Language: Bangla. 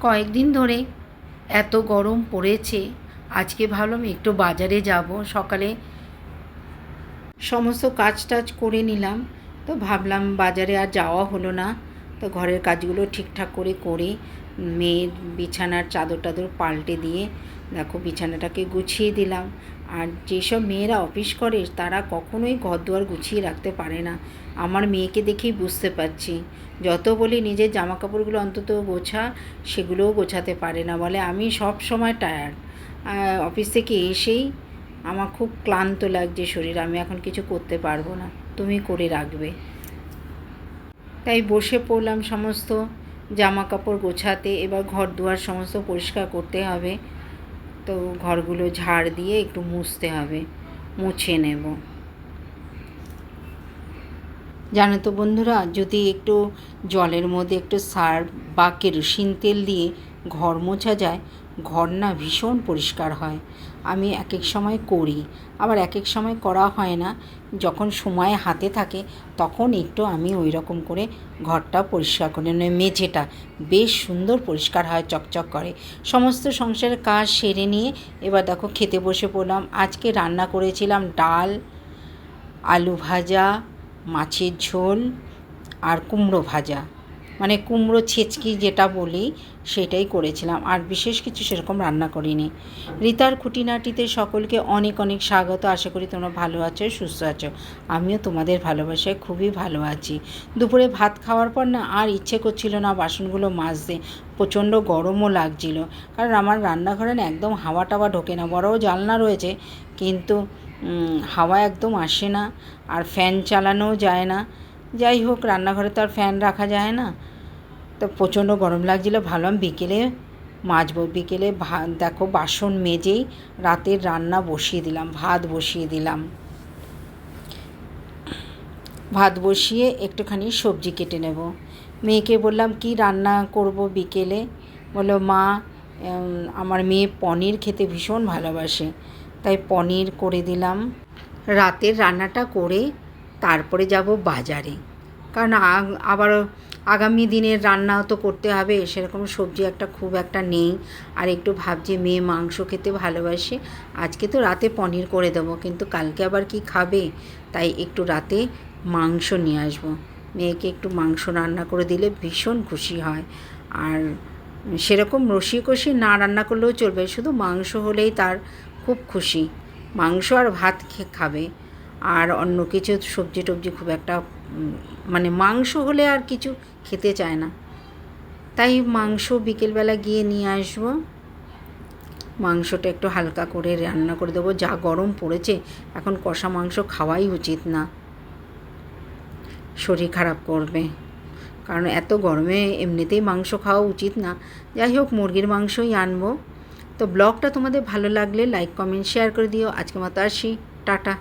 কয়েকদিন ধরে এত গরম পড়েছে, আজকে ভাবলাম একটু বাজারে যাব। সকালে সমস্ত কাজ টাজ করে নিলাম, তো ভাবলাম বাজারে আর যাওয়া হলো না। তো ঘরের কাজগুলো ঠিকঠাক করে মেয়ের বিছানার চাদর টাদর পাল্টে দিয়ে দেখো বিছানাটাকে গুছিয়ে দিলাম। আর যেসব মেয়েরা অফিস করে তারা কখনোই ঘরদুয়ার গুছিয়ে রাখতে পারে না। আমার মেয়েকে দেখেই বুঝতে পারছি। যত বলি নিজের জামা কাপড়গুলো অন্তত গোছা, সেগুলোও গোছাতে পারে না, বলে আমি সব সময় টায়ার্ড। অফিস থেকে এসেই আমার খুব ক্লান্ত লাগছে শরীর, আমি এখন কিছু করতে পারবো না, তুমি করে রাখবে। তাই বসে পড়লাম সমস্ত জামা কাপড় গোছাতে। এবার ঘর দুয়ার সমস্ত পরিষ্কার করতে হবে, তো ঘরগুলো ঝাড় দিয়ে একটু মুছতে হবে, মুছে নেব। জানো তো বন্ধুরা, যদি একটু জলের মধ্যে একটু সার্ফ বা কেরোসিন তেল দিয়ে ঘর মোছা যায়, ঘর না ভীষণ পরিষ্কার হয়। আমি এক এক সময় করি, আবার এক এক সময় করা হয় না। যখন সময় হাতে থাকে তখন একটু আমি ওই রকম করে ঘরটা পরিষ্কার করে নিই। মেঝেটা বেশ সুন্দর পরিষ্কার হয়, চকচক করে। সমস্ত সংসারের কাজ সেরে নিয়ে এবার দেখো খেতে বসে পড়লাম। আজকে রান্না করেছিলাম ডাল, আলু ভাজা, মাছের ঝোল আর কুমড়ো ভাজা, মানে কুমড়ো ছেচকি যেটা বলি সেটাই করেছিলাম। আর বিশেষ কিছু সেরকম রান্না করিনি। রিতার খুঁটিনাটিতে সকলকে অনেক অনেক স্বাগত। আশা করি তোমরা ভালো আছো, সুস্থ আছো। আমিও তোমাদের ভালোবাসায় খুবই ভালো আছি। দুপুরে ভাত খাওয়ার পর না আর ইচ্ছে করছিল না বাসনগুলো মাজতে, প্রচণ্ড গরমও লাগছিল। কারণ আমার রান্নাঘরে না একদম হাওয়া টাওয়া ঢোকে না। বড় জানলা রয়েছে কিন্তু হাওয়া একদম আসে না, আর ফ্যান চালানোও যায় না। যাই হোক, রান্নাঘরে তো আর ফ্যান রাখা যায় না, তো প্রচণ্ড গরম লাগছিলো। ভাবলাম বিকেলে মাজবো। বিকেলে দেখো বাসন মেজেই রাতের রান্না বসিয়ে দিলাম, ভাত বসিয়ে দিলাম। ভাত বসিয়ে একটুখানি সবজি কেটে নেব। মেয়েকে বললাম কি রান্না করব বিকেলে। বললো মা, আমার মেয়ে পনির খেতে ভীষণ ভালোবাসে, তাই পনির করে দিলাম। রাতের রান্নাটা করে তারপরে যাব বাজারে, কারণ আবার আগামী দিনের রান্নাও তো করতে হবে। সেরকম সবজি একটা খুব একটা নেই। আর একটু ভাবছি মেয়ে মাংস খেতে ভালোবাসে, আজকে তো রাতে পনির করে দেবো, কিন্তু কালকে আবার কি খাবে, তাই একটু রাতে মাংস নিয়ে আসবো। মেয়েকে একটু মাংস রান্না করে দিলে ভীষণ খুশি হয়। আর সেরকম রসিকষি না রান্না করলেও চলবে, শুধু মাংস হলেই তার খুব খুশি। মাংস আর ভাত খাবে, আর অন্য কিছু সবজি টবজি খুব একটা, মানে মাংস হলে আর কিছু খেতে চায় না। তাই মাংস বিকেলবেলা গিয়ে নিয়ে আসবো। মাংসটা একটু হালকা করে রান্না করে দেবো। যা গরম পড়েছে এখন কষা মাংস খাওয়াই উচিত না, শরীর খারাপ করবে। কারণ এত গরমে এমনিতেই মাংস খাওয়া উচিত না। যাই হোক, মুরগির মাংসই আনবো। তো ব্লগটা তোমাদের ভালো লাগলে লাইক কমেন্ট শেয়ার করে দিও। আজকে মতো আসি, টাটা।